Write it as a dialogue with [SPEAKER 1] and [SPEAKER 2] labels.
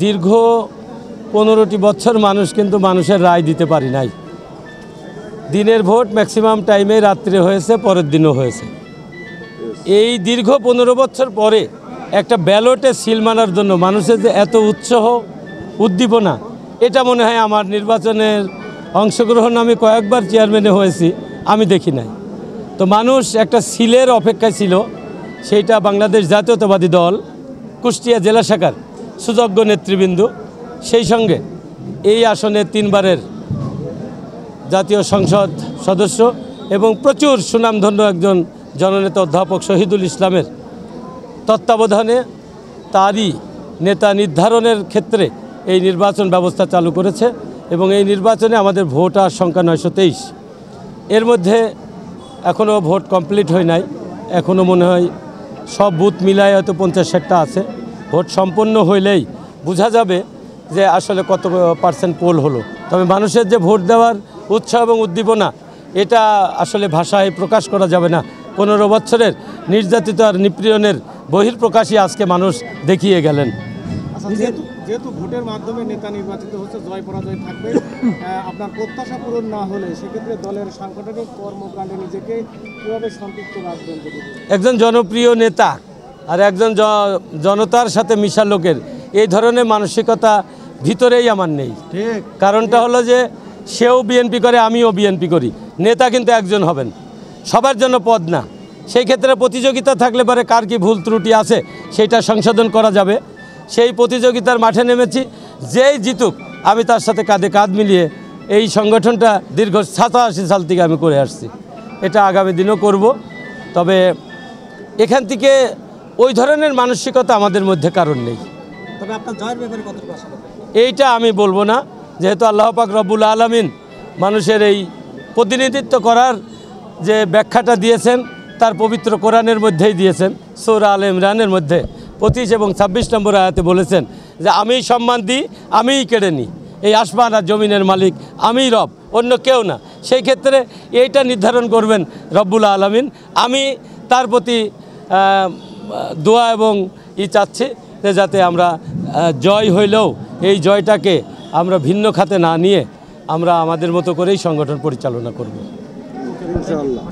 [SPEAKER 1] দীর্ঘ 15টি বছর মানুষ কিন্তু মানুষের রায় দিতে পারি নাই। দিনের ভোট ম্যাক্সিমাম টাইমে রাত্রে হয়েছে, পরের দিনও হয়েছে। এই দীর্ঘ 15 বছর পরে একটা ব্যালটে সিল মানার জন্য মানুষের যে এত উৎসাহ উদ্দীপনা, এটা মনে হয় আমার নির্বাচনের অংশগ্রহণ, আমি কয়েকবার চেয়ারম্যানে হয়েছি, আমি দেখি নাই। তো মানুষ একটা সিলের অপেক্ষায় ছিল। সেইটা বাংলাদেশ জাতীয়তাবাদী দল কুষ্টিয়া জেলা শাখার সুযোগ্য নেতৃবৃন্দ, সেই সঙ্গে এই আসনে 3 বারের জাতীয় সংসদ সদস্য এবং প্রচুর সুনামধন্য একজন জননেতা অধ্যাপক শহীদুল ইসলামের তত্ত্বাবধানে তারই নেতা নির্ধারণের ক্ষেত্রে এই নির্বাচন ব্যবস্থা চালু করেছে এবং এই নির্বাচনে আমাদের ভোটার সংখ্যা 923। এর মধ্যে এখনও ভোট কমপ্লিট হয় নাই, এখনও মনে হয় সব বুথ মিলায় হয়তো 50-60টা আছে। ভোট সম্পন্ন হইলেই বোঝা যাবে যে আসলে কত % পোল হলো। তবে মানুষের যে ভোট দেওয়ার উৎসাহ এবং উদ্দীপনা, এটা আসলে ভাষায় প্রকাশ করা যাবে না। 15 বছরের নির্যাতিত আর নিপীড়নের বহিঃপ্রকাশই আজকে মানুষ দেখিয়ে গেলেন।
[SPEAKER 2] যেহেতু ভোটের মাধ্যমে নেতা নির্বাচিত হচ্ছে, জয় পরাজয় থাকবে, আপনার প্রত্যাশা পূরণ না হলে সেক্ষেত্রে দলের সাংগঠনিক কর্মকাণ্ডে নিজেকে কীভাবে সম্পৃক্ত রাখবেন?
[SPEAKER 1] একজন জনপ্রিয় নেতা আর একজন জনতার সাথে মিশা লোকের এই ধরনের মানসিকতা ভিতরেই আমার নেই।
[SPEAKER 2] ঠিক,
[SPEAKER 1] কারণটা হলো যে সেও বিএনপি করে, আমিও বিএনপি করি। নেতা কিন্তু একজন হবেন, সবার জন্য পদ না। সেই ক্ষেত্রে প্রতিযোগিতা থাকলে পরে কার কি ভুল ত্রুটি আছে সেইটা সংশোধন করা যাবে। সেই প্রতিযোগিতার মাঠে নেমেছি, যেই জিতুক আমি তার সাথে কাঁধে কাঁধ মিলিয়ে এই সংগঠনটা দীর্ঘ 87 সাল থেকে আমি করে আসছি, এটা আগামী দিনও করব। তবে এখান থেকে ওই ধরনের মানসিকতা আমাদের মধ্যে কারণ নেই।
[SPEAKER 2] তবে আপনার জয়ের ব্যাপারে কতটুকু আশা?
[SPEAKER 1] এইটা আমি বলবো না, যেহেতু আল্লাহ পাক রব্বুল আলামিন মানুষের এই প্রতিনিধিত্ব করার যে ব্যাখ্যাটা দিয়েছেন তার পবিত্র কোরআনের মধ্যেই দিয়েছেন। সূরা আলে ইমরানের মধ্যে 25 এবং 26 নম্বর আয়াতে বলেছেন যে আমিই সম্মান দিই, আমিই কেড়ে নিই, এই আসমান আর জমিনের মালিক আমিই রব, অন্য কেউ না। সেই ক্ষেত্রে এইটা নির্ধারণ করবেন রব্বুল আলামিন। আমি তার প্রতি দোয়া এবং চাচ্ছি যে যাতে আমরা জয় হইলেও এই জয়টাকে আমরা ভিন্ন খাতে না নিয়ে আমরা আমাদের মতো করেই সংগঠন পরিচালনা করব।
[SPEAKER 2] ইনশাআল্লাহ।